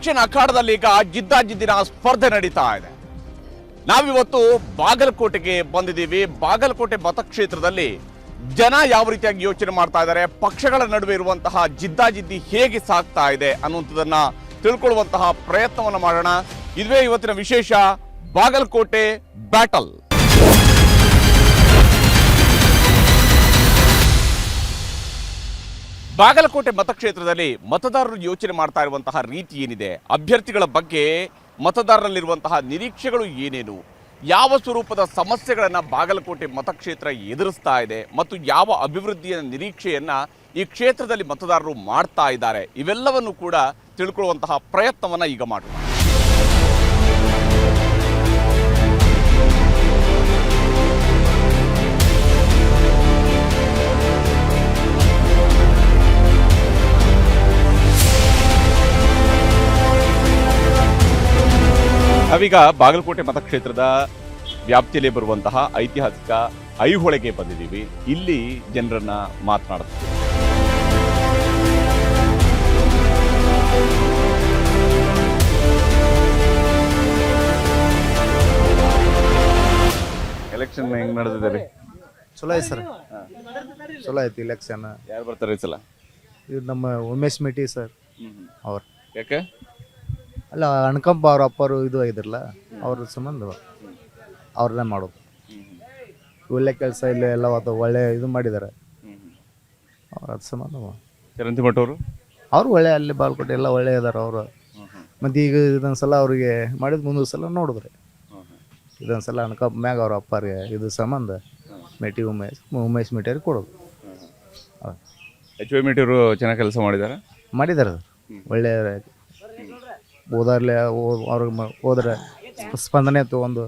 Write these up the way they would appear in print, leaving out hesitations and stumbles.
Election ಅಖಾಡದಲ್ಲಿ ಈಗ ಜಿದ್ದಾಜಿದ್ದಿನ ಸ್ಪರ್ಧೆ ನಡೀತಾ ಇದೆ. ನಾವಿವತ್ತು ಬಾಗಲಕೋಟೆಗೆ ಬಂದಿದ್ದೀವಿ. ಬಾಗಲಕೋಟೆ ಮತಕ್ಷೇತ್ರದಲ್ಲಿ ಜನ ಯಾವ ರೀತಿಯಾಗಿ ಯೋಚನೆ ಮಾಡ್ತಾ ಇದ್ದಾರೆ, ಪಕ್ಷಗಳ ನಡುವೆ ಇರುವಂತಹ ಜಿದ್ದಾಜಿದ್ದಿ ಹೇಗೆ ಸಾಗ್ತಾ ಇದೆ ಅನ್ನುವಂಥದ್ದನ್ನ ತಿಳ್ಕೊಳ್ಳುವಂತಹ ಪ್ರಯತ್ನವನ್ನು ಮಾಡೋಣ. ಇದುವೇ ಇವತ್ತಿನ ವಿಶೇಷ ಬಾಗಲಕೋಟೆ ಬ್ಯಾಟಲ್. ಬಾಗಲಕೋಟೆ ಮತಕ್ಷೇತ್ರದಲ್ಲಿ ಮತದಾರರು ಯೋಚನೆ ಮಾಡ್ತಾ ಇರುವಂತಹ ರೀತಿ ಏನಿದೆ, ಅಭ್ಯರ್ಥಿಗಳ ಬಗ್ಗೆ ಮತದಾರರಲ್ಲಿರುವಂತಹ ನಿರೀಕ್ಷೆಗಳು ಏನೇನು, ಯಾವ ಸ್ವರೂಪದ ಸಮಸ್ಯೆಗಳನ್ನು ಬಾಗಲಕೋಟೆ ಮತಕ್ಷೇತ್ರ ಎದುರಿಸ್ತಾ ಇದೆ ಮತ್ತು ಯಾವ ಅಭಿವೃದ್ಧಿಯ ನಿರೀಕ್ಷೆಯನ್ನ ಈ ಕ್ಷೇತ್ರದಲ್ಲಿ ಮತದಾರರು ಮಾಡ್ತಾ ಇದ್ದಾರೆ, ಇವೆಲ್ಲವನ್ನು ಕೂಡ ತಿಳ್ಕೊಳ್ಳುವಂತಹ ಪ್ರಯತ್ನವನ್ನ ಈಗ ಮಾಡೋಣ. ನಾವೀಗ ಬಾಗಲಕೋಟೆ ಮತಕ್ಷೇತ್ರದ ವ್ಯಾಪ್ತಿಯಲ್ಲಿ ಬರುವಂತಹ ಐತಿಹಾಸಿಕ ಐಹೊಳೆಗೆ ಬಂದಿದ್ದೀವಿ. ಇಲ್ಲಿ ಜನರನ್ನ ಮಾತನಾಡ್ತೀವಿ. ಎಲೆಕ್ಷನ್ ಹೆಂಗ್ ನಡೆದಿದೆ? ಚಲೋ ಐತಿ ಸರ್, ಚಲೋ ಐತಿ ಎಲೆಕ್ಷನ್. ಯಾರು ಬರ್ತಾರೆ ಈ ಸಲ? ಇದು ನಮ್ಮ ಉಮೇಶ್ ಮಿಟಿ ಸರ್ ಅವ್ರು. ಯಾಕೆ? ಅಲ್ಲ, ಅಣ್ಕಂಪ ಅವ್ರ ಅಪ್ಪರು ಇದು ಆಗಿದ್ರಲ್ಲ, ಅವ್ರ ಸಂಬಂಧ ಅವ್ರನ್ನೇ ಮಾಡೋದು. ಒಳ್ಳೆ ಕೆಲಸ ಇಲ್ಲ ಎಲ್ಲ ಒಳ್ಳೆ ಇದು ಮಾಡಿದ್ದಾರೆ ಅವ್ರ. ಅದ್ರ ಸಂಬಂಧ ಚರಂತಿ ಮಠ ಅವರು ಒಳ್ಳೆ ಅಲ್ಲಿ ಬಾಲ್ಕೋಟೆ ಎಲ್ಲ ಒಳ್ಳೆ ಇದಾರೆ ಅವರು. ಮತ್ತು ಈಗ ಇದೊಂದ್ಸಲ ಅವ್ರಿಗೆ ಮಾಡಿದ ಮುಂದೊಂದು ಸಲ ನೋಡಿದ್ರೆ ಇದೊಂದ್ಸಲ ಅಣ್ಕಂಪ ಮ್ಯಾಗ ಅವ್ರ ಅಪ್ಪರಿಗೆ ಇದು ಸಂಬಂಧ ಮೇಟಿ ಉಮೇಶ್ ಮಿಟಿಯವ್ರಿಗೆ ಕೊಡೋದು. ಎಚ್ ವೈ ಮಿಟಿಯವರು ಚೆನ್ನಾಗಿ ಕೆಲಸ ಮಾಡಿದ್ದಾರೆ ಒಳ್ಳೆ. ಓದಾರ್ಲೆ ಅವ್ರಿಗೆ ಹೋದ್ರೆ ಸ್ಪಂದನೆ ಒಂದು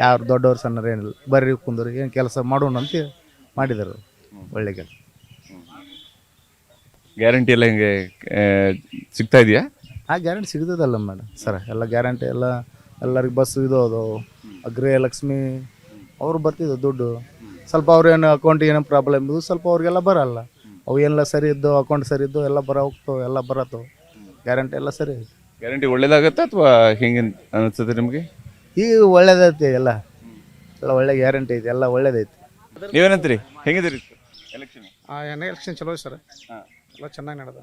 ಯಾರು ದೊಡ್ಡವ್ರು ಸಣ್ಣರು ಏನಿಲ್ಲ, ಬರ್ರಿ ಕುಂದ್ರಿ ಏನು ಕೆಲಸ ಮಾಡೋಣ ಅಂತ ಮಾಡಿದ್ದಾರೆ. ಒಳ್ಳೆ ಕೆಲಸ. ಗ್ಯಾರಂಟಿ ಎಲ್ಲ ಹಿಂಗೆ ಸಿಗ್ತಾ ಇದೆಯಾ? ಗ್ಯಾರಂಟಿ ಸಿಗ್ತದಲ್ಲ ಮೇಡಮ್ ಸರ್, ಎಲ್ಲ ಗ್ಯಾರಂಟಿ ಎಲ್ಲ ಎಲ್ಲರಿಗೆ ಬಸ್ ಇದು ಅದು ಗೃಹಲಕ್ಷ್ಮಿ ಅವ್ರು ಬರ್ತಿದ್ದು ದುಡ್ಡು. ಸ್ವಲ್ಪ ಅವ್ರೇನು ಅಕೌಂಟ್ ಏನೋ ಪ್ರಾಬ್ಲಮ್ ಇದು ಸ್ವಲ್ಪ ಅವ್ರಿಗೆಲ್ಲ ಬರಲ್ಲ. ಅವು ಎಲ್ಲ ಸರಿ ಇದ್ದು ಅಕೌಂಟ್ ಸರಿ ಇದ್ದು ಎಲ್ಲ ಹೋಗ್ತಾವೆ, ಎಲ್ಲ ಬರತ್ತವು. ಗ್ಯಾರಂಟಿ ಎಲ್ಲ ಸರಿ ಐತಿ. ಗ್ಯಾರಂಟಿ ಒಳ್ಳೇದಾಗತ್ತೆ ಅಥವಾ ಹೆಂಗೆ ಅನಿಸುತ್ತೆ ನಿಮಗೆ? ಈಗ ಒಳ್ಳೇದೈತಿ, ಎಲ್ಲ ಒಳ್ಳೆ ಗ್ಯಾರಂಟಿ ಐತಿ, ಎಲ್ಲ ಒಳ್ಳೇದೈತಿ. ನೀವೇನಂತೀರಿ? ಹೆಂಗಿದ್ದೀರಿ ಎಲೆಕ್ಷನ್? ಎಲೆಕ್ಷನ್ ಚಲೋ ಸರ್, ಎಲ್ಲ ಚೆನ್ನಾಗಿ ನಡೆದ.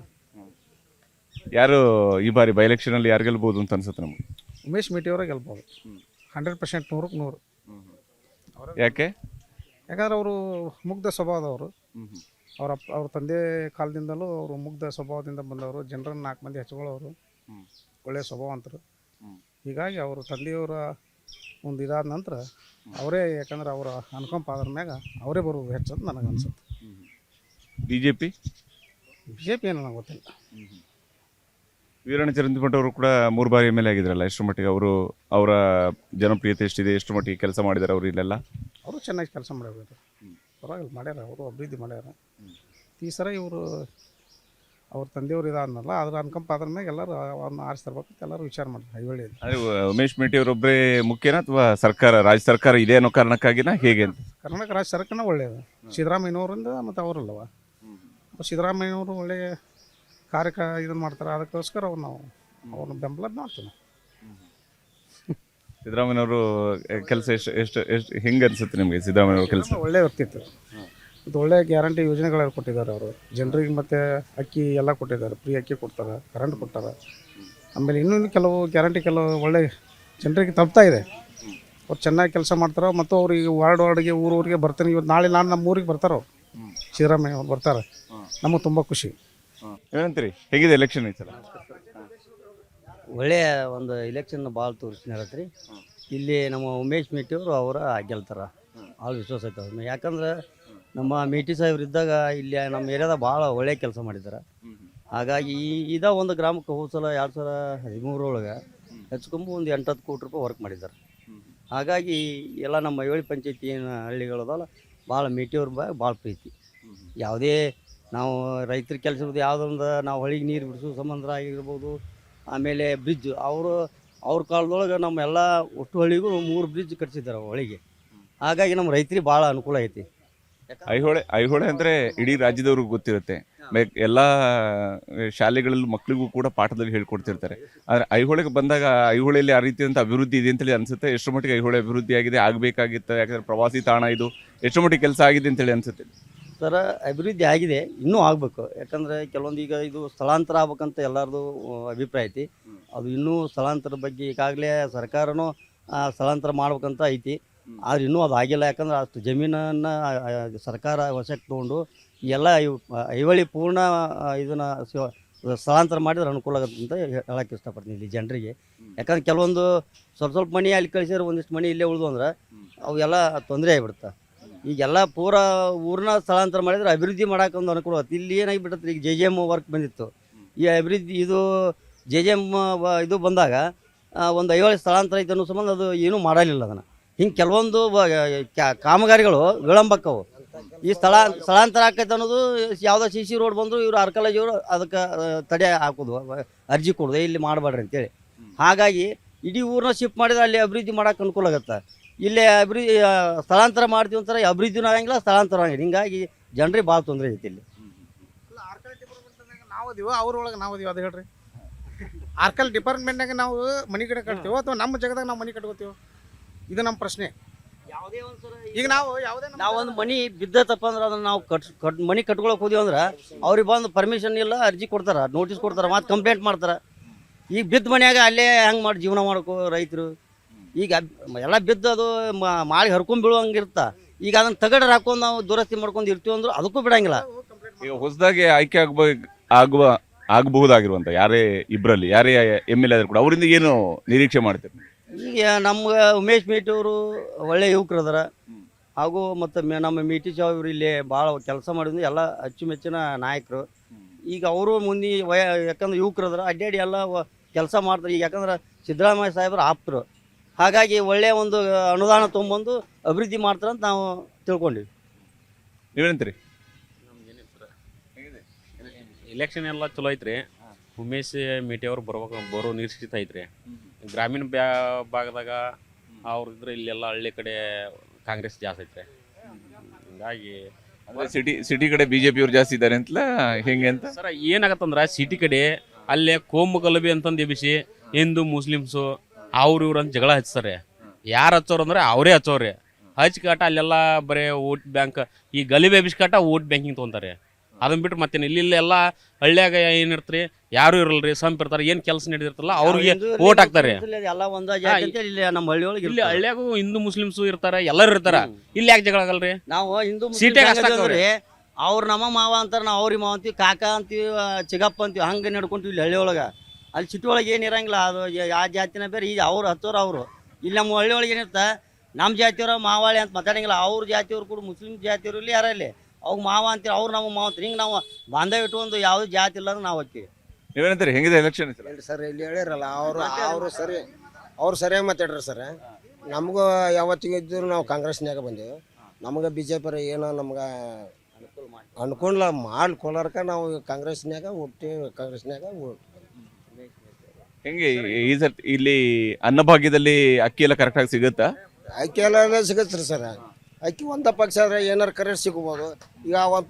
ಯಾರು ಈ ಬಾರಿ ಬೈ ಎಲೆಕ್ಷನ್ ಅಲ್ಲಿ ಯಾರು ಗೆಲ್ಬಹುದು ಅಂತ ಅನ್ಸುತ್ತೆ ನಮಗೆ? ಉಮೇಶ್ ಮಿಟಿ ಅವರೇ ಗೆಲ್ಬೋದು 100%, 100ಕ್ಕೆ 100. ಯಾಕೆ? ಯಾಕಂದ್ರೆ ಅವರು ಮುಗ್ಧ ಸ್ವಭಾವದವರು. ಅವ್ರ ತಂದೆ ಕಾಲದಿಂದಲೂ ಅವರು ಮುಗ್ಧ ಸ್ವಭಾವದಿಂದ ಬಂದವರು. ಜನರನ್ನು 4 ಮಂದಿ ಹಚ್ಕೊಳ್ಳೋರು, ಒಳ್ಳೆಯ ಸ್ವಭಾವಂತರು. ಹೀಗಾಗಿ ಅವರು ತಂದೆಯವರ ಒಂದು ಇದಾದ ನಂತರ ಅವರೇ, ಯಾಕಂದ್ರೆ ಅವರ ಅನುಕಂಪ ಆದ್ರ ಮ್ಯಾಗ ಅವರೇ ಬರೋದು ಹೆಚ್ಚಂತ ನನಗೆ ಅನ್ಸುತ್ತೆ. ಬಿ ಜೆ ಪಿ ಏನು ನನಗೆ ಗೊತ್ತಿಲ್ಲ. ವೀರಣ್ಣ ಚರಂತಿಮಠ ಅವರು ಕೂಡ 3 ಬಾರಿ ಎಮ್ ಎಲ್ ಎ ಆಗಿದ್ರಲ್ಲ, ಎಷ್ಟು ಮಟ್ಟಿಗೆ ಅವರ ಜನಪ್ರಿಯತೆ ಎಷ್ಟಿದೆ, ಎಷ್ಟು ಮಟ್ಟಿಗೆ ಕೆಲಸ ಮಾಡಿದ್ದಾರೆ ಅವರು ಇಲ್ಲೆಲ್ಲ? ಅವರು ಚೆನ್ನಾಗಿ ಕೆಲಸ ಮಾಡ್ಯಾರ, ಪರವಾಗಿಲ್ಲ ಮಾಡ್ಯಾರ, ಅವರು ಅಭಿವೃದ್ಧಿ ಮಾಡ್ಯಾರ. ಈ ಸರ ಇವರು ಅವ್ರ ತಂದೆಯವರು ಇದಾದ್ನಲ್ಲ, ಅದ್ರ ಅನ್ಕಂಪ ಅದ್ರ ಮ್ಯಾಗ ಎಲ್ಲರೂ ಅವ್ರನ್ನ ಆರಿಸ್ತಿರ್ಬೇಕಂತ ಎಲ್ಲರೂ ವಿಚಾರ ಮಾಡ್ತಾರೆ. ಐವಳ್ಳಿ ಉಮೇಶ್ ಮಿಟಿ ಅವರೊಬ್ಬರೇ ಮುಖ್ಯನಾ ಅಥವಾ ಸರ್ಕಾರ, ರಾಜ್ಯ ಸರ್ಕಾರ ಇದೆ ಅನ್ನೋ ಕಾರಣಕ್ಕಾಗಿನ ಹೇಗೆ ಅಂತ? ಕರ್ನಾಟಕ ರಾಜ್ಯ ಸರ್ಕಾರನೇ ಒಳ್ಳೆಯದು. ಸಿದ್ದರಾಮಯ್ಯನವರಿಂದ ಮತ್ತು ಅವರಲ್ಲವ, ಸಿದ್ದರಾಮಯ್ಯನವರು ಒಳ್ಳೆಯ ಕಾರ್ಯಕ ಇದನ್ನು ಮಾಡ್ತಾರೆ. ಅದಕ್ಕೋಸ್ಕರ ಅವ್ರನ್ನ ಬೆಂಬಲ ಮಾಡ್ತೀವಿ. ಸಿದ್ದರಾಮಯ್ಯನವರು ಕೆಲಸ ಎಷ್ಟು ಹೆಂಗೆ ಅನಿಸುತ್ತೆ ನಿಮಗೆ? ಸಿದ್ದರಾಮಯ್ಯವ್ರ ಕೆಲಸ ಒಳ್ಳೆ ವ್ಯಕ್ತಿತ್ವ, ಇದು ಒಳ್ಳೆಯ ಗ್ಯಾರಂಟಿ ಯೋಜನೆಗಳು ಕೊಟ್ಟಿದ್ದಾರೆ ಅವರು ಜನರಿಗೆ. ಮತ್ತು ಅಕ್ಕಿ ಎಲ್ಲ ಕೊಟ್ಟಿದ್ದಾರೆ, ಫ್ರೀ ಅಕ್ಕಿ ಕೊಡ್ತಾರೆ, ಕರೆಂಟ್ ಕೊಡ್ತಾರೆ. ಆಮೇಲೆ ಇನ್ನೂ ಕೆಲವು ಗ್ಯಾರಂಟಿ ಕೆಲವು ಒಳ್ಳೆ ಜನರಿಗೆ ತಲುಪ್ತಾ ಇದೆ. ಅವ್ರು ಚೆನ್ನಾಗಿ ಕೆಲಸ ಮಾಡ್ತಾರೆ. ಮತ್ತು ಅವ್ರಿಗೆ ವಾರ್ಡ್ಗೆ ಊರಿಗೆ ಬರ್ತಾನೆ. ಇವತ್ತು ನಾಳೆ ನಮ್ಮ ಊರಿಗೆ ಬರ್ತಾರೆ ಅವ್ರು, ಸಿದ್ದರಾಮಯ್ಯ ಅವ್ರು ಬರ್ತಾರೆ. ನಮಗೆ ತುಂಬ ಖುಷಿ. ಏನಂತೀರಿ, ಹೇಗಿದೆ ಎಲೆಕ್ಷನ್ ಈ ಸಲ? ಒಳ್ಳೆಯ ಒಂದು ಎಲೆಕ್ಷನ್ ಭಾಳ ತೋರಿಸ್ರಿ. ಇಲ್ಲಿ ನಮ್ಮ ಉಮೇಶ್ ಮಿಟಿ ಅವರು ಅವರ ಗೆಲ್ತಾರೆ, ಭಾಳ ವಿಶ್ವಾಸ ಐತೆ ಅವ್ರ. ಯಾಕಂದ್ರೆ ನಮ್ಮ ಮೇಟಿ ಸಾಹೇಬ್ರು ಇದ್ದಾಗ ಇಲ್ಲಿ ನಮ್ಮ ಏರಿಯಾದಾಗ ಭಾಳ ಒಳ್ಳೆಯ ಕೆಲಸ ಮಾಡಿದ್ದಾರೆ. ಹಾಗಾಗಿ ಇದ ಒಂದು ಗ್ರಾಮಕ್ಕೆ ಹೋದ ಸಲ 2013 ಒಳಗೆ ಹೆಚ್ಚುಕಮ್ಮಿ ಒಂದು 8-10 ಕೋಟಿ ರೂಪಾಯಿ ವರ್ಕ್ ಮಾಡಿದ್ದಾರೆ. ಹಾಗಾಗಿ ಎಲ್ಲ ನಮ್ಮ ಐಹೊಳೆ ಪಂಚಾಯತಿ ಏನು ಹಳ್ಳಿಗಳದಲ್ಲ, ಭಾಳ ಮೇಟಿಯವ್ರ ಭಾಳ ಪ್ರೀತಿ. ಯಾವುದೇ ನಾವು ರೈತರ ಕೆಲಸ ಇರ್ಬೋದು, ಯಾವುದೊಂದು ನಾವು ಹೊಳಿಗೆ ನೀರು ಬಿಡಿಸೋ ಸಂಬಂಧ ಆಗಿರ್ಬೋದು, ಆಮೇಲೆ ಬ್ರಿಡ್ಜ್ ಅವ್ರ ಕಾಲದೊಳಗೆ ನಮ್ಮ ಎಲ್ಲ ಒಟ್ಟು ಹಳ್ಳಿಗೂ 3 ಬ್ರಿಡ್ಜ್ ಕಟ್ಸಿದ್ದಾರೆ ಹೊಳಿಗೆ. ಹಾಗಾಗಿ ನಮ್ಮ ರೈತರಿಗೆ ಭಾಳ ಅನುಕೂಲ ಐತಿ. ಐಹೊಳೆ ಅಂದ್ರೆ ಇಡೀ ರಾಜ್ಯದವ್ರಿಗೆ ಗೊತ್ತಿರುತ್ತೆ. ಎಲ್ಲ ಶಾಲೆಗಳಲ್ಲೂ ಮಕ್ಕಳಿಗೂ ಕೂಡ ಪಾಠದಲ್ಲಿ ಹೇಳ್ಕೊಡ್ತಿರ್ತಾರೆ. ಆದ್ರೆ ಐಹೊಳೆಗೆ ಬಂದಾಗ ಐಹೊಳೆಯಲ್ಲಿ ಆ ರೀತಿಯಂತ ಅಭಿವೃದ್ಧಿ ಇದೆ ಅಂತೇಳಿ ಅನ್ಸುತ್ತೆ. ಎಷ್ಟರ ಮಟ್ಟಿಗೆ ಐಹೊಳೆ ಅಭಿವೃದ್ಧಿ ಆಗಿದೆ, ಆಗಬೇಕಾಗಿತ್ತು? ಯಾಕಂದ್ರೆ ಪ್ರವಾಸಿ ತಾಣ ಇದು, ಎಷ್ಟರ ಮಟ್ಟಿಗೆ ಕೆಲಸ ಆಗಿದೆ ಅಂತೇಳಿ ಅನ್ಸುತ್ತೆ? ಸರ ಅಭಿವೃದ್ಧಿ ಆಗಿದೆ, ಇನ್ನೂ ಆಗಬೇಕು. ಯಾಕಂದರೆ ಕೆಲವೊಂದು ಈಗ ಇದು ಸ್ಥಳಾಂತರ ಆಗ್ಬೇಕಂತ ಎಲ್ಲರದು ಅಭಿಪ್ರಾಯ ಐತಿ. ಅದು ಇನ್ನೂ ಸ್ಥಳಾಂತರ ಬಗ್ಗೆ ಈಗಾಗಲೇ ಸರ್ಕಾರನೂ ಸ್ಥಳಾಂತರ ಮಾಡ್ಬೇಕಂತ ಐತಿ. ಆದ್ರೆ ಇನ್ನೂ ಅದು ಆಗಿಲ್ಲ. ಯಾಕಂದ್ರೆ ಅಷ್ಟು ಜಮೀನನ್ನು ಸರ್ಕಾರ ವಶಕ್ಕೆ ತೊಗೊಂಡು ಎಲ್ಲ ಐವಳಿ ಪೂರ್ಣ ಇದನ್ನು ಸ್ಥಳಾಂತರ ಮಾಡಿದ್ರೆ ಅನುಕೂಲ ಆಗುತ್ತೆ ಅಂತ ಹೇಳಕ್ಕೆ ಇಷ್ಟಪಡ್ತೀನಿ ಇಲ್ಲಿ ಜನರಿಗೆ. ಯಾಕಂದ್ರೆ ಕೆಲವೊಂದು ಸ್ವಲ್ಪ ಮನೆ ಅಲ್ಲಿ ಕಳಿಸಿದ್ರೆ ಒಂದಿಷ್ಟು ಮನೆ ಇಲ್ಲೇ ಉಳಿದು ಅಂದ್ರೆ ಅವೆಲ್ಲ ತೊಂದರೆ ಆಗಿಬಿಡುತ್ತೆ. ಈಗೆಲ್ಲ ಪೂರ ಊರನ್ನ ಸ್ಥಳಾಂತರ ಮಾಡಿದ್ರೆ ಅಭಿವೃದ್ಧಿ ಮಾಡೋಕೆ ಒಂದು ಅನುಕೂಲ ಆಗುತ್ತೆ. ಇಲ್ಲಿ ಏನಾಗಿಬಿಡುತ್ತೆ, ಈಗ JJM ವರ್ಕ್ ಬಂದಿತ್ತು. ಈ ಅಭಿವೃದ್ಧಿ ಇದು JJM ಇದು ಬಂದಾಗ ಒಂದು ಐವಳಿ ಸ್ಥಳಾಂತರ ಐತೆ ಅನ್ನೋ ಸಂಬಂಧ ಅದು ಏನೂ ಮಾಡಲಿಲ್ಲ. ಅದನ್ನು ಹಿಂಗೆ ಕೆಲವೊಂದು ಕಾಮಗಾರಿಗಳು ವಿಳಂಬಕ್ಕವು. ಈ ಸ್ಥಳಾಂತರ ಆಕೈತೆ ಅನ್ನೋದು ಯಾವುದೋ CC ರೋಡ್ ಬಂದು ಇವರು ಆರ್ಕಾಲಜಿಯವರು ಅದಕ್ಕೆ ತಡೆ ಹಾಕೋದು, ಅರ್ಜಿ ಕೊಡೋದು ಇಲ್ಲಿ ಮಾಡಬೇಡ್ರಿ ಅಂತೇಳಿ. ಹಾಗಾಗಿ ಇಡೀ ಊರನ್ನ ಶಿಫ್ಟ್ ಮಾಡಿದ್ರೆ ಅಲ್ಲಿ ಅಭಿವೃದ್ಧಿ ಮಾಡೋಕೆ ಅನುಕೂಲ ಆಗುತ್ತೆ. ಇಲ್ಲೇ ಅಭಿವೃದ್ಧಿ ಸ್ಥಳಾಂತರ ಮಾಡ್ತೀವಿ ಅಂತಾರೆ, ಅಭಿವೃದ್ಧಿನೂ ಆಗಂಗಿಲ್ಲ, ಸ್ಥಳಾಂತರ ಆಗಿಲ್ಲ. ಹಿಂಗಾಗಿ ಜನರಿಗೆ ಭಾಳ ತೊಂದರೆ ಐತಿ ಇಲ್ಲಿ. ನಾವು ಅದೀವ, ಅವ್ರೊಳಗೆ ನಾವು ಅದೀವ, ಅದು ಹೇಳ್ರಿ. ಆರ್ಕಲ್ ಡಿಪಾರ್ಟ್ಮೆಂಟ್ನಾಗ ನಾವು ಮನೆ ಕಡೆ ಕಟ್ತೀವೋ ಅಥವಾ ನಮ್ಮ ಜಾಗದಾಗ ನಾವು ಮನೆ ಕಟ್ಕೋತೀವೋ, ಇದು ನಮ್ಮ ಪ್ರಶ್ನೆ. ಈಗ ನಾವು ಒಂದು ಮನೆ ಬಿದ್ದತಪ್ಪ ಅಂದ್ರೆ ಅದನ್ನ ನಾವು ಮನೆ ಕಟ್ಕೊಳಕ್ ಹೋದಿವಿ ಅಂದ್ರೆ ಅವ್ರಿಗೆ ಬಂದು ಪರ್ಮಿಷನ್ ಇಲ್ಲ, ಅರ್ಜಿ ಕೊಡ್ತಾರ, ನೋಟಿಸ್ ಕೊಡ್ತಾರ, ಮತ್ತೆ ಕಂಪ್ಲೇಂಟ್ ಮಾಡ್ತಾರ. ಈಗ ಬಿದ್ದ ಮನ್ಯಾಗ ಅಲ್ಲೇ ಹೆಂಗೆ ಮಾಡಿ ಜೀವನ ಮಾಡ್ಕೋ ರೈತರು. ಈಗ ಎಲ್ಲ ಬಿದ್ದು ಅದು ಮಾಡಿ ಹರ್ಕೊಂಡ್ ಬೀಳುವಂಗಿರ್ತ. ಈಗ ಅದನ್ನ ತಗಡ ಹಾಕೊಂಡು ನಾವು ದುರಸ್ತಿ ಮಾಡ್ಕೊಂಡು ಇರ್ತೀವಿ ಅಂದ್ರೆ ಅದಕ್ಕೂ ಬಿಡಂಗಿಲ್ಲ. ಈಗ ಹೊಸದಾಗಿ ಆಯ್ಕೆ ಆಗಬಹುದಾಗಿರುವಂತ ಯಾರೇ ಇಬ್ಬರಲ್ಲಿ ಯಾರೇ MLA ಆದ್ರೂ ಕೂಡ ಅವರಿಂದ ಏನು ನಿರೀಕ್ಷೆ ಮಾಡ್ತೀರಿ? ಈಗ ನಮ್ಗೆ ಉಮೇಶ್ ಮೇಟಿ ಅವರು ಒಳ್ಳೆ ಯುವಕರು ಅದಾರ. ಹಾಗೂ ಮತ್ತು ನಮ್ಮ ಮೇಟಿ ಸಾಹೇಬ್ರು ಇಲ್ಲಿ ಭಾಳ ಕೆಲಸ ಮಾಡಿದ್ರು, ಎಲ್ಲ ಅಚ್ಚುಮೆಚ್ಚಿನ ನಾಯಕರು. ಈಗ ಅವರು ಮುಂದೆ ಯಾಕಂದ್ರೆ ಯುವಕರು ಅದಾರ, ಅಡ್ಡಾಡಿ ಎಲ್ಲ ಕೆಲಸ ಮಾಡ್ತಾರೆ. ಈಗ ಯಾಕಂದ್ರೆ ಸಿದ್ದರಾಮಯ್ಯ ಸಾಹೇಬ್ರು ಆಪ್ತರು. ಹಾಗಾಗಿ ಒಳ್ಳೆಯ ಒಂದು ಅನುದಾನ ತೊಗೊಂಬಂದು ಅಭಿವೃದ್ಧಿ ಮಾಡ್ತಾರಂತ ನಾವು ತಿಳ್ಕೊಂಡಿವಿ. ನೀವೇನಂತೀರಿ? ಎಲೆಕ್ಷನ್ ಎಲ್ಲ ಚಲೋ ಐತ್ರಿ. ಉಮೇಶ್ ಮೇಟಿ ಅವ್ರು ಬರೋ ನಿರೀಕ್ಷಿತ ಐತ್ರಿ. ಗ್ರಾಮೀಣ ಭಾಗದಾಗ ಅವ್ರು ಇದ್ರೆ ಇಲ್ಲೆಲ್ಲ ಹಳ್ಳಿ ಕಡೆ ಕಾಂಗ್ರೆಸ್ ಜಾಸ್ತಿ ಐತ್ರಿ. ಹಿಂಗಾಗಿ ಸಿಟಿ ಕಡೆ BJP ಅವ್ರು ಜಾಸ್ತಿ ಇದ್ದಾರೆ ಅಂತಲ ಹೆಂಗೆ ಅಂತ ಸರ ಏನಾಗತ್ತಂದ್ರೆ ಸಿಟಿ ಕಡೆ ಅಲ್ಲೇ ಕೋಮು ಗಲಭೆ ಅಂತಂದು ಎಬ್ಬಿಸಿ ಹಿಂದೂ ಮುಸ್ಲಿಮ್ಸು ಅವ್ರು ಇವ್ರು ಅಂತ ಜಗಳ ಹಚ್ತಾರೆ. ಯಾರು ಹಚ್ಚೋರು ಅಂದ್ರೆ ಅವರೇ ಹಚ್ಚೋರಿ. ಹಚ್ಕಾಟ ಅಲ್ಲೆಲ್ಲ ಬರೀ ವೋಟ್ ಬ್ಯಾಂಕ್, ಈ ಗಲಭೆ ಎಬ್ಬಿಸ್ಕಾಟ ವೋಟ್ ಬ್ಯಾಂಕಿಂಗ್ ತೊಗೊಂತಾರೆ. ಅದನ್ನ ಬಿಟ್ಟು ಮತ್ತೇನು ಇಲ್ಲೆಲ್ಲ ಹಳ್ಳಿಯಾಗ ಏನಿರ್ತ್ರಿ, ಯಾರು ಇರಲ್ರಿ, ಸಂಪ್ ಇರ್ತಾರೆ, ಏನ್ ಕೆಲಸ ನಡೆದಿರ್ತಲ್ಲ ಅವ್ರಿಗೆ ವೋಟ್ ಹಾಕ್ತಾರೆ. ನಮ್ಮ ಹಳ್ಳಿಯೊಳಗೆ ಇಲ್ಲಿ ಹಳ್ಳಿಯಾಗೂ ಹಿಂದೂ ಮುಸ್ಲಿಮ್ಸು ಇರ್ತಾರ, ಎಲ್ಲರೂ ಇರ್ತಾರ. ಇಲ್ಲಿ ಯಾಕೆ ಜಗಳ ಆಗಲ್ರಿ? ನಾವು ಹಿಂದೂ ಸೀಟೆ ಅವ್ರು ನಮ್ಮ ಮಾವ ಅಂತಾರೆ, ನಾವು ಅವ್ರಿಗೆ ಮಾವ ಅಂತೀವಿ, ಕಾಕ ಅಂತೀವಿ, ಚಿಗಪ್ಪ ಅಂತೀವಿ. ಹಂಗೆ ನಡ್ಕೊಂತೀವಿ ಇಲ್ಲಿ ಹಳ್ಳಿ ಒಳಗೆ. ಅಲ್ಲಿ ಸಿಟಿ ಒಳಗೆ ಏನು ಇರಂಗಿಲ್ಲ. ಅದು ಯಾವ ಜಾತಿನ ಬೇರೆ, ಈಗ ಅವ್ರು ಹಚ್ಚೋರು ಅವರು. ಇಲ್ಲಿ ನಮ್ಮ ಹಳ್ಳಿ ಒಳಗೆ ಏನಿರ್ತಾ ನಮ್ಮ ಜಾತಿಯವ್ರ ಮಾವಾಳಿ ಅಂತ ಮಾತಾಡಂಗಿಲ್ಲ. ಅವ್ರ ಜಾತಿಯವ್ರು ಕೂಡ ಮುಸ್ಲಿಮ್ ಜಾತಿಯವರು ಇಲ್ಲಿ ಯಾರಲ್ಲಿ ಅವಾಗ ಮಾವ ಅಂತೀವಿ, ಅವ್ರು ನಮ್ಮ ಮಾವ ಅಂತೀವಿ. ಹಿಂಗೆ ನಾವು ಬಾಂಧವ್ಯ ಇಟ್ಕೊಂಡು ಯಾವ್ದು ಜಾತಿ ಇಲ್ಲ ಅಂದ್ರೆ ನಾವು ಹಾಕ್ತೀವಿ. ನೀವೇನಂತೀರಿ? ಹೆಂಗಿದೆ ಎಲೆಕ್ಷನ್? ಸರ್ ಇಲ್ಲಿ ಹೇಳಿರಲ್ಲ ಅವ್ರು ಸರಿಯಾಗಿ ಮಾತಾಡ್ರಿ ಸರ್. ನಮಗೂ ಯಾವತ್ತಿಗೂ ಇದ್ದರೂ ನಾವು ಕಾಂಗ್ರೆಸ್ನ್ಯಾಗ ಬಂದೆವು. ನಮಗೆ BJP ಏನೋ ನಮ್ಗೆ ಅನುಕೂಲ ಮಾಡ್ಕೊಳರ್ಕ ನಾವು ಕಾಂಗ್ರೆಸ್ನ್ಯಾಗ ಹೆಂಗೆ ಈ ಸರ್ತಿ ಇಲ್ಲಿ ಅನ್ನಭಾಗ್ಯದಲ್ಲಿ ಅಕ್ಕಿ ಎಲ್ಲ ಕರೆಕ್ಟಾಗಿ ಸಿಗುತ್ತಾ? ಅಕ್ಕಿ ಎಲ್ಲ ಸಿಗತ್ತೆ ರೀ ಸರ್. ಅಕ್ಕಿ ಒಂದು ಪಕ್ಷ ಆದರೆ ಏನಾರು ಕರೆಕ್ಟ್ ಸಿಗ್ಬೋದು. ಈಗ ಒಂದು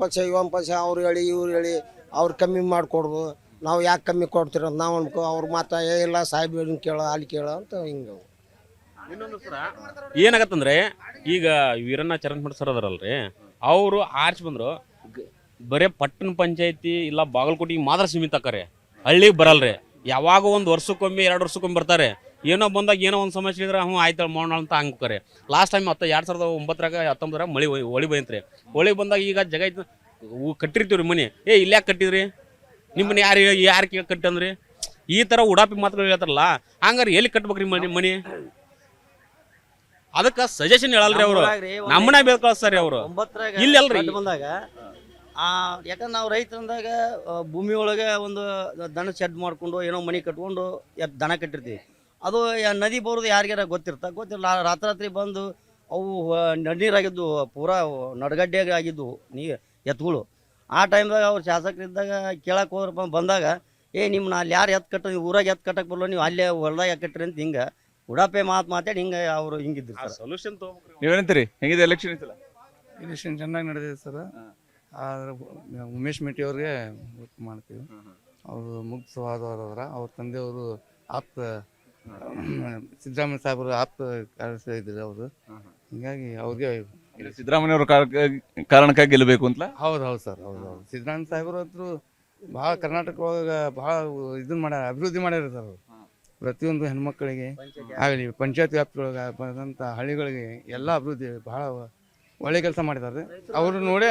ಪಕ್ಷ ಅವ್ರು ಹೇಳಿ ಇವ್ರು ಹೇಳಿ ಅವ್ರು ಕಮ್ಮಿ ಮಾಡಿಕೊಡ್ದು. ನಾವು ಯಾಕೆ ಕಮ್ಮಿ ಕೊಡ್ತೀರ ಅಂತ ನಾವು ಅನ್ಕೋ, ಅವ್ರು ಮಾತಾ ಇಲ್ಲ ಸಾಹೇಬ್ ಕೇಳೋ ಅಲ್ಲಿ ಕೇಳೋ ಅಂತ ಹಿಂಗೆ. ಇನ್ನೊಂದು ಸರ ಏನಾಗತ್ತಂದ್ರೆ ಈಗ ವೀರಣ್ಣ ಚರಂದ್ಮಠ ಸರ್ ಅದಾರಲ್ರಿ, ಅವರು ಆರ್ಚ್ ಬಂದ್ರು ಬರೇ ಪಟ್ಟಣ ಪಂಚಾಯತಿ ಇಲ್ಲ ಬಾಗಲಕೋಟೆಗೆ ಮಾತ್ರ ಸೀಮಿತ ಆಕಾರೆ, ಹಳ್ಳಿಗೆ ಬರಲ್ರಿ. ಯಾವಾಗ ಒಂದು ವರ್ಷಕ್ಕೊಮ್ಮೆ 2 ವರ್ಷಕ್ಕೊಮ್ಮೆ ಬರ್ತಾರೆ. ಏನೋ ಬಂದಾಗ ಏನೋ ಒಂದು ಸಮಸ್ಯೆ ಇದ್ರೆ ಆಯ್ತು ಮಾಡೋಣ ಅಂತ ಹಂಗೆ. ಲಾಸ್ಟ್ ಟೈಮ್ 2019 ಮಳೆ ಹೊಳಿ ಬಂತ್ರಿ. ಹೊಳಿ ಬಂದಾಗ ಈಗ ಜಗ ಕಟ್ಟಿರ್ತೀವ್ರಿ ಮನೆ. ಇಲ್ಲಿ ಯಾಕೆ ಕಟ್ಟಿದ್ರಿ, ನಿಮ್ಮನ್ನ ಯಾರು ಕಟ್ಟಂದ್ರಿ? ಈ ಥರ ಉಡಾಪಿ ಮಾತುಗಳು ಹೇಳ್ತಾರಲ್ಲ, ಹಂಗಾರೆ ಎಲ್ಲಿ ಕಟ್ಬೇಕ್ರಿ ಮನೆ? ಅದಕ್ಕೆ ಸಜೆಷನ್ ಹೇಳಲ್ರಿ ಅವರು, ನಮ್ಮನ್ನ ಬೇಕಳ್ಸ್ತಾರ್ರಿ ಅವರು. ಇಲ್ಲಿ ಅಲ್ರಿ ಬಂದಾಗ ಯಾಕಂದ್ರೆ ನಾವು ರೈತರಂದಾಗ ಭೂಮಿ ಒಳಗೆ ಒಂದು ದನ ಶೆಡ್ ಮಾಡ್ಕೊಂಡು ಏನೋ ಮನೆ ಕಟ್ಕೊಂಡು ದನ ಕಟ್ಟಿರ್ತೀವಿ. ಅದು ನದಿ ಬರೋದು ಯಾರಿಗಾರ ಗೊತ್ತಿರಲ್ಲ. ರಾತ್ರಿ ಬಂದು ಅವು ನೀರಾಗಿದ್ದು ಪೂರಾ ನಡಗಡ್ಡೆ ಆಗಿದ್ದು ಎತ್ತುಗಳು. ಆ ಟೈಮ್ದಾಗ ಅವ್ರು ಶಾಸಕರಿದ್ದಾಗ ಕೇಳಕ್ಕೆ ಹೋದ್ರ ಬಂದಾಗ ನಿಮ್ಮನ್ನ ಅಲ್ಲಿ ಯಾರು ಎತ್ತು ಕಟ್ಟ, ನೀವು ಊರಾಗ ಎತ್ತು ಕಟ್ಟಕ್ಕೆ ಬರಲ್ಲ, ನೀವು ಅಲ್ಲೇ ಹೊಲ್ದಾಗ ಯಾಕೆ ಕಟ್ಟಿರಿ ಅಂತ ಹಿಂಗೆ ಉಡಾಪೆ ಮಾತಾಡಿ ಹಿಂಗೆ ಅವರು ಹಿಂಗಿದ್ರು. ಸೊಲ್ಯೂಷನ್ ನೀವೇನಂತೀರಿ? ಹೆಂಗಿದೆ ಎಲೆಕ್ಷನ್? ಎಲೆಕ್ಷನ್ ಚೆನ್ನಾಗಿ ನಡೆದಿದೆ ಸರ್. ಆದ್ರೆ ಉಮೇಶ್ ಮೇಟಿ ಅವ್ರಿಗೆ ವೋಟ್ ಮಾಡ್ತೀವಿ. ಅವರು ಮುಗ್ಧ ಸ್ವಭಾವದವರ ಅವ್ರ ತಂದೆಯವರು ಆಪ್ತ ಸಿದ್ದರಾಮಯ್ಯ ಸಾಹೇಬರು ಆಪ್ತ ಕಾರ್ಯ ಇದ್ದಾರೆ ಅವರು. ಹಿಂಗಾಗಿ ಅವ್ರಿಗೆ ಸಿದ್ದರಾಮಯ್ಯ ಅವರ ಕಾರಣಕ್ಕಾಗಿ ಗೆಲ್ಲಬೇಕು ಅಂತ. ಹೌದು ಸರ್, ಹೌದು. ಸಿದ್ದರಾಮಯ್ಯ ಸಾಹೇಬರು ಅಂತೂ ಭಾಳ ಕರ್ನಾಟಕ ಒಳಗೆ ಭಾಳ ಇದನ್ನ ಮಾಡ್ಯಾರ, ಅಭಿವೃದ್ಧಿ ಮಾಡ್ಯಾರ ಸರ್ ಅವರು. ಪ್ರತಿಯೊಂದು ಹೆಣ್ಮಕ್ಳಿಗೆ ಆಗಲಿ ಪಂಚಾಯತ್ ವ್ಯಾಪ್ತಿಯೊಳಗೆ ಬಂದಂಥ ಹಳ್ಳಿಗಳಿಗೆ ಎಲ್ಲ ಅಭಿವೃದ್ಧಿ ಭಾಳ ಒಳ್ಳೆ ಕೆಲಸ ಮಾಡಿದ್ದಾರೆ. ಅವರು ನೋಡೇ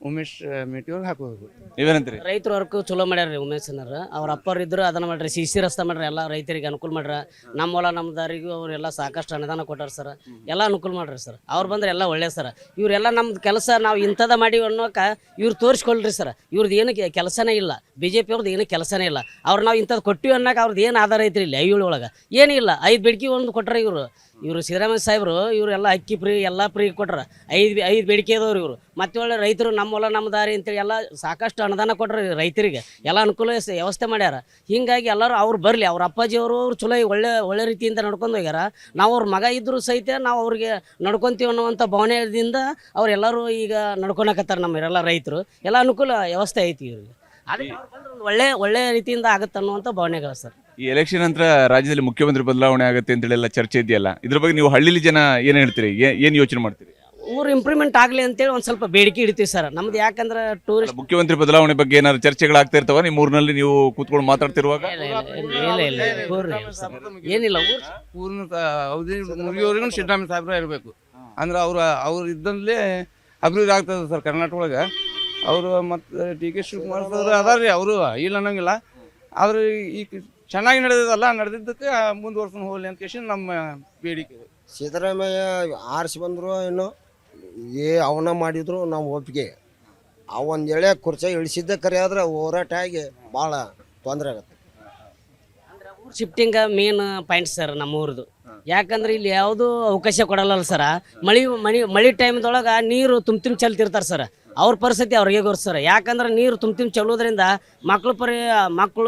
ಉಮೇಶ್ ಮೇಟಿ ಅವ್ರಿಗೆ ಹಾಕೋದು. ನೀವೇನಂತೀರಿ? ರೈತರ ವರ್ಕು ಚಲೋ ಮಾಡ್ಯಾರ ಉಮೇಶ್ ಅನ್ನಾರ. ಅವ್ರ ಅಪ್ಪರು ಇದ್ರು ಅದನ್ನ ಮಾಡ್ರಿ, ಸಿ ರಸ್ತೆ ಮಾಡ್ರಿ, ಎಲ್ಲ ರೈತರಿಗೆ ಅನುಕೂಲ ಮಾಡ್ರ. ನಮ್ಮ ಹೊಲ ನಮ್ಮ ದಾರಿಗೂ ಅವರೆಲ್ಲ ಸಾಕಷ್ಟು ಅನುದಾನ ಕೊಟ್ಟಾರ ಸರ್, ಎಲ್ಲ ಅನುಕೂಲ ಮಾಡ್ರಿ ಸರ್. ಅವ್ರು ಬಂದ್ರೆ ಎಲ್ಲ ಒಳ್ಳೆ ಸರ್. ಇವರೆಲ್ಲ ನಮ್ದು ಕೆಲಸ ನಾವು ಇಂಥದ ಮಾಡಿವಿ ಅನ್ನೋಕೆ ಇವ್ರು ತೋರಿಸ್ಕೊಳ್ರಿ ಸರ್. ಇವ್ರದ್ದು ಏನು ಕೆಲಸನೇ ಇಲ್ಲ, BJP ಅವ್ರದ್ದು ಏನು ಕೆಲಸನೇ ಇಲ್ಲ. ಅವ್ರು ನಾವು ಇಂಥದ್ದು ಕೊಟ್ಟಿವಿ ಅನ್ನೋಕೆ ಅವ್ರದ್ದು ಏನು ಆಧಾರ ಐತ್ರಿ ಇಲ್ಲಿ ಐವಳಿ ಒಳಗೆ ಏನಿಲ್ಲ. 5 ಬೇಡಿಕೆ ಒಂದು ಕೊಟ್ರೆ ಇವರು ಸಿದ್ದರಾಮಯ್ಯ ಸಾಹೇಬರು ಇವರೆಲ್ಲ ಅಕ್ಕಿ ಫ್ರೀ ಎಲ್ಲ ಫ್ರೀ ಕೊಟ್ರ. 5 ಬೇಡಿಕೆ ಇದವ್ರು ಇವರು. ಮತ್ತೆ ಒಳ್ಳೆ ರೈತರು ನಮ್ಮ ಹೊಲ ನಮ್ಮ ದಾರಿ ಅಂತೇಳಿ ಎಲ್ಲ ಸಾಕಷ್ಟು ಅನುದಾನ ಕೊಟ್ರಿ ರೈತರಿಗೆ, ಎಲ್ಲ ಅನುಕೂಲ ವ್ಯವಸ್ಥೆ ಮಾಡ್ಯಾರ. ಹೀಗಾಗಿ ಎಲ್ಲರೂ ಅವ್ರು ಬರಲಿ, ಅವ್ರ ಅಪ್ಪಾಜಿಯವರು ಅವ್ರು ಚಲೋ ಒಳ್ಳೆ ರೀತಿಯಿಂದ ನಡ್ಕೊಂಡು ಹೋಗ್ಯಾರ. ನಾವು ಅವ್ರ ಮಗ ಇದ್ದರೂ ಸಹಿತ ನಾವು ಅವ್ರಿಗೆ ನಡ್ಕೊತೀವಿ ಅನ್ನುವಂಥ ಭಾವನೆಯಿಂದ ಅವರೆಲ್ಲರೂ ಈಗ ನಡ್ಕೊಳಕತ್ತಾರೆ. ನಮ್ಮರೆಲ್ಲ ರೈತರು ಎಲ್ಲ ಅನುಕೂಲ ವ್ಯವಸ್ಥೆ ಐತಿ ಇವ್ರಿಗೆ. ಅದಕ್ಕೆ ಒಳ್ಳೆ ರೀತಿಯಿಂದ ಆಗುತ್ತೆ ಅನ್ನುವಂಥ ಭಾವನೆಗಳು ಸರ್. ಈ ಎಲೆಕ್ಷನ್ ನಂತರ ರಾಜ್ಯದಲ್ಲಿ ಮುಖ್ಯಮಂತ್ರಿ ಬದಲಾವಣೆ ಆಗುತ್ತೆ ಅಂತೇಳಿ ಎಲ್ಲ ಚರ್ಚೆ ಇದೆಯಲ್ಲ, ಇದ್ರ ಬಗ್ಗೆ ನೀವು ಹಳ್ಳಿಲಿ ಜನ ಏನು ಹೇಳ್ತೀರಿ, ಏನು ಯೋಚನೆ ಮಾಡ್ತೀರಿ? ಊರು ಇಂಪ್ರೂವ್ಮೆಂಟ್ ಆಗಲಿ ಅಂತೇಳಿ ಒಂದು ಸ್ವಲ್ಪ ಬೇಡಿಕೆ ಇಡ್ತೀವಿ ಸರ್. ನಮ್ದು ಯಾಕಂದ್ರೆ ಟೂರಿಸ್ಟ್ ಮುಖ್ಯಮಂತ್ರಿ ಬದಲಾವಣೆ ಬಗ್ಗೆ ಏನಾದ್ರು ಚರ್ಚೆಗಳಾಗ್ತಾ ಇರ್ತಾವ ನಿಮ್ಮ ಊರಿನಲ್ಲಿ ನೀವು ಕೂತ್ಕೊಂಡು ಮಾತಾಡ್ತಿರುವಾಗ? ಏನಿಲ್ಲ, ಪೂರ್ಣ ಅವಧಿ ಮುಗಿಯೋವರೆಗೂ ಸಿದ್ದರಾಮಯ್ಯ ಸಾಹೇಬ್ರ ಇರಬೇಕು. ಅಂದ್ರೆ ಅವ್ರು ಇದ್ದಂದಲೇ ಅಭಿವೃದ್ಧಿ ಆಗ್ತದೆ ಸರ್ ಕರ್ನಾಟಕ ಒಳಗೆ. ಅವರು ಮತ್ತು DK ಶಿವಕುಮಾರ್ ಸರ್ ಅದಾರ ರೀ, ಅವರು ಇಲ್ಲ ಅನ್ನೋಂಗಿಲ್ಲ. ಆದ್ರೆ ಈ ಚೆನ್ನಾಗಿ ನಡೆದಿದ್ದಲ್ಲ, ನಡೆದಿದ್ದಕ್ಕೆ ಮುಂದುವರ್ಸ್ಕೊಂಡು ಹೋಗಲಿ ಅಂತ ಕೇಳಿ ನಮ್ಮ ಬೇಡಿಕೆ. ಸಿದ್ದರಾಮಯ್ಯ ಆರಿಸಿ ಬಂದರು ಏನು ಅವನ ಮಾಡಿದ್ರು ನಾವು ಒಪ್ಪಿಗೆ. ಒಂದು ಎಳೆ ಕುರ್ಚಿ ಇಳಿಸಿದ್ದೆ ಕರೆ ಆದ್ರೆ ಹೋರಾಟ ಆಗಿ ಭಾಳ ತೊಂದರೆ ಆಗುತ್ತೆ. ಶಿಫ್ಟಿಂಗ್ ಮೇನ್ ಪಾಯಿಂಟ್ ಸರ್ ನಮ್ಮೂರದು. ಯಾಕಂದ್ರೆ ಇಲ್ಲಿ ಯಾವುದೂ ಅವಕಾಶ ಕೊಡಲ್ಲ ಸರ. ಮಳಿ ಟೈಮ್ದೊಳಗೆ ನೀರು ತುಂಬ ಚೆಲ್ತಿರ್ತಾರೆ ಸರ್. ಅವ್ರ ಪರಿಸ್ಥಿತಿ ಅವ್ರಿಗೆ ಗೊರ್ಸ್ತಾರೆ. ಯಾಕಂದ್ರೆ ನೀರು ತುಂಬ ಚೆಲ್ಲೋದ್ರಿಂದ ಮಕ್ಕಳು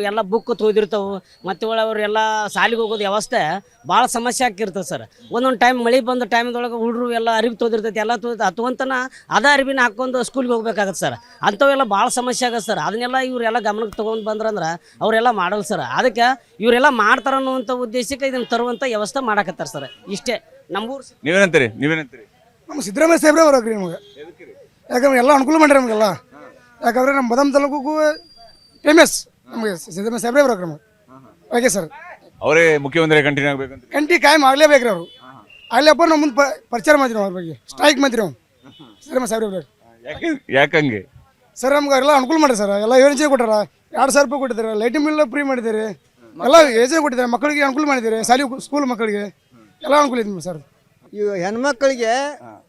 ಎಲ್ಲ ಬುಕ್ ತೊಯ್ದಿರ್ತಾವೆ. ಮತ್ತು ಅವರೆಲ್ಲ ಶಾಲೆಗೆ ಹೋಗೋದು ವ್ಯವಸ್ಥೆ ಭಾಳ ಸಮಸ್ಯೆ ಆಗಿರ್ತದೆ ಸರ್. ಒಂದೊಂದು ಟೈಮ್ ಮಳೆ ಬಂದ ಟೈಮ್ದೊಳಗೆ ಹುಡುಗರು ಎಲ್ಲ ಅರಿವಿ ತೊಯ್ದಿರ್ತೈತಿ, ಎಲ್ಲ ಹತ್ತುವಂತನ ಅರಿವಿನ ಹಾಕ್ಕೊಂಡು ಸ್ಕೂಲ್ಗೆ ಹೋಗ್ಬೇಕಾಗತ್ತೆ ಸರ್. ಅಂಥವೆಲ್ಲ ಭಾಳ ಸಮಸ್ಯೆ ಆಗತ್ತೆ ಸರ್. ಅದನ್ನೆಲ್ಲ ಇವರೆಲ್ಲ ಗಮನಕ್ಕೆ ತೊಗೊಂಡು ಬಂದ್ರಂದ್ರೆ ಅವರೆಲ್ಲ ಮಾಡಲ್ಲ ಸರ್. ಅದಕ್ಕೆ ಇವರೆಲ್ಲ ಮಾಡ್ತಾರ ಅನ್ನುವಂಥ ಉದ್ದೇಶಕ್ಕೆ ಇದನ್ನು ತರುವಂಥ ವ್ಯವಸ್ಥೆ ಮಾಡಕತ್ತಾರೆ ಸರ್. ಇಷ್ಟೇ ನಮ್ಮೂರು. ನೀವೇನಂತೀರಿ? ನಮ್ಮ ಸಿದ್ದರಾಮಯ್ಯ ಸಾಹೇಬ್ರೆ ಬರೋಕ್ರಿ ನಮಗೆ. ಯಾಕಂದ್ರೆ ಎಲ್ಲ ಅನುಕೂಲ ಮಾಡ್ರಿ ನಮಗೆಲ್ಲ. ಯಾಕಂದ್ರೆ ನಮ್ಮ ಬದಾಮ್ ತಾಲೂಕಿಗೂ ಫೇಮಸ್ ನಮಗೆ ಸಿದ್ದರಾಮಯ್ಯ ಸಾಹೇಬ್ರೆ ಬರೋಕ್ರಿ ನಮಗೆ. ಓಕೆ ಸರ್, ಅವರೇ ಮುಖ್ಯಮಂತ್ರಿ ಕಂಟಿನ್ಯೂ ಆಗ್ಬೇಕಂತ ಕಾಯಂ ಆಗಲೇಬೇಕ್ರಿ ಅವರು. ಆಗ್ಲೇಪ್ಪ ನಮ್ಮ ಮುಂದೆ ಪ್ರಚಾರ ಮಾಡ್ತೀವಿ ಅವ್ರ ಬಗ್ಗೆ, ಸ್ಟ್ರೈಕ್ ಮಾಡ್ತೀವಿ ನಾವು ಸಿದ್ದರಾಮಯ್ಯ ಸಾಹೇಬ್ರೆ. ಯಾಕಂಗೆ ಸರ್ ನಮ್ಗೆ ಎಲ್ಲ ಅನುಕೂಲ ಮಾಡ್ರಿ ಸರ್. ಎಲ್ಲ ಯೋಜನೆ ಕೊಟ್ಟಾರ, 2,000 ರೂಪಾಯಿ ಕೊಟ್ಟಿದ್ದಾರೆ, ಲೈಟಿಂಗ್ ಬಿಲ್ ಫ್ರೀ ಮಾಡಿದ್ದೀರಿ, ಎಲ್ಲ ಯೋಜನೆ ಕೊಟ್ಟಿದ್ದಾರೆ. ಮಕ್ಕಳಿಗೆ ಅನುಕೂಲ ಮಾಡಿದ್ದೀರಿ, ಶಾಲೆ ಸ್ಕೂಲ್ ಮಕ್ಕಳಿಗೆ ಎಲ್ಲ ಅನುಕೂಲ ಇದೆ ಸರ್. ಇವು ಹೆಣ್ಮಕ್ಳಿಗೆ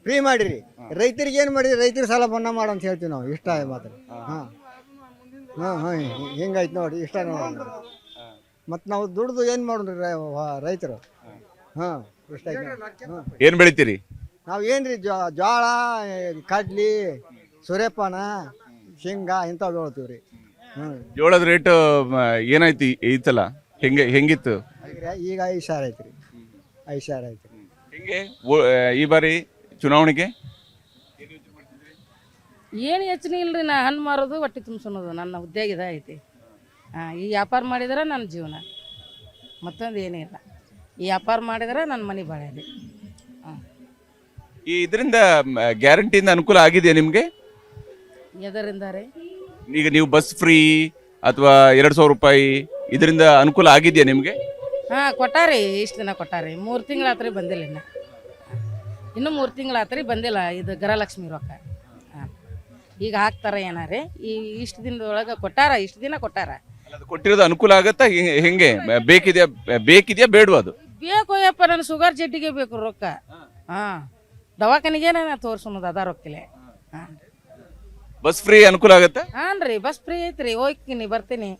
ಫ್ರೀ ಮಾಡಿರಿ, ರೈತರಿಗೆ ಏನು ಮಾಡಿರಿ, ರೈತರ ಸಾಲ ಮನ್ನಾ ಮಾಡು ಅಂತ ಹೇಳ್ತೀವಿ ನಾವು. ಇಷ್ಟ ಮಾತ್ರ. ಹಾಂ ಹಿಂಗಾಯ್ತು ನೋಡಿ, ಇಷ್ಟ ನೋಡಿ. ಮತ್ತು ನಾವು ದುಡ್ದು ಏನು ಮಾಡೋಣ್ರಿ ರೈತರು? ಇಷ್ಟ ಆಯ್ತು. ಏನು ಬೆಳಿತೀರಿ? ನಾವು ಏನ್ರಿ ಜೋಳ, ಕಡ್ಲಿ, ಸೂರ್ಯಪಾನ, ಶೇಂಗಾ ಇಂಥವು ಬೆಳಿತೀವಿ ರೀ. ಜೋಳದ ರೇಟ್ ಏನಾಯ್ತು ಐತಲ್ಲ, ಹೆಂಗಿತ್ತು? ಈಗ 5,000 ಐತಿ ರೀ, 5,000 ಐತಿ. ಹೆಂಗೆ ಈ ಬಾರಿ ಚುನಾವಣೆಗೆ ಏನು ಯೋಚನೆ ಇಲ್ರಿ. ನಾ ಹಣ್ಣು ಮಾರೋದು ಹೊಟ್ಟೆ ತುಂಬಿಸೋದು ನನ್ನ ಉದ್ಯೋಗ ಐತಿ. ಈ ವ್ಯಾಪಾರ ಮಾಡಿದ್ರೆ ನನ್ನ ಜೀವನ, ಮತ್ತೊಂದು ಏನಿಲ್ಲ. ಈ ವ್ಯಾಪಾರ ಮಾಡಿದ್ರೆ ನನ್ನ ಮನೆ ಬಾಳೇದಿ. ಈ ಇದರಿಂದ ಗ್ಯಾರಂಟಿಯಿಂದ ಅನುಕೂಲ ಆಗಿದೆಯಾ ನಿಮಗೆ? ಎದರಿಂದ ರೀ? ಈಗ ನೀವು ಬಸ್ ಫ್ರೀ ಅಥವಾ 2,000 ರೂಪಾಯಿ ಇದರಿಂದ ಅನುಕೂಲ ಆಗಿದೆಯಾ ನಿಮಗೆ? ಕೊಟ್ಟಾರಿ, ಇಷ್ಟು ದಿನ ಕೊಟ್ಟಾರಿ. 3 ತಿಂಗಳಾತ್ರಿ ಬಂದಿಲ್ಲ. ಇನ್ನೂ 3 ತಿಂಗಳಾತ್ರಿ ಬಂದಿಲ್ಲ ಇದು ಗೃಹಲಕ್ಷ್ಮಿ ರೊಕ್ಕ. ಈಗ ಹಾಕ್ತಾರ ಏನಾರಿ. ಇಷ್ಟು ದಿನದೊಳಗೆ ಕೊಟ್ಟಾರ, ಇಷ್ಟು ದಿನ ಕೊಟ್ಟಾರ. ಕೊಟ್ಟಿರೋದು ಅನುಕೂಲ ಆಗತ್ತಾ ಹೆಂಗೆ? ಬೇಕಿದೆಯಾ ಬೇಡವಾ? ಅದು ಬೇಕು ಯಪ್ಪ, ನನ್ನ ಶುಗರ್ ಜಡ್ಡಿಗೆ ಬೇಕು ರೊಕ್ಕ. ದವಾಖಾನಿಗೆ ತೋರ್ಸೋದು ಅದ ರೊಕ್ಕಿಲೆ. ಬಸ್ ಫ್ರೀ ಅನುಕೂಲ ಆಗತ್ತಾ? ಹಾನ್ ರೀ, ಬಸ್ ಫ್ರೀ ಐತ್ರಿ. ಹೋಗ್ತೀನಿ ಬರ್ತೀನಿ.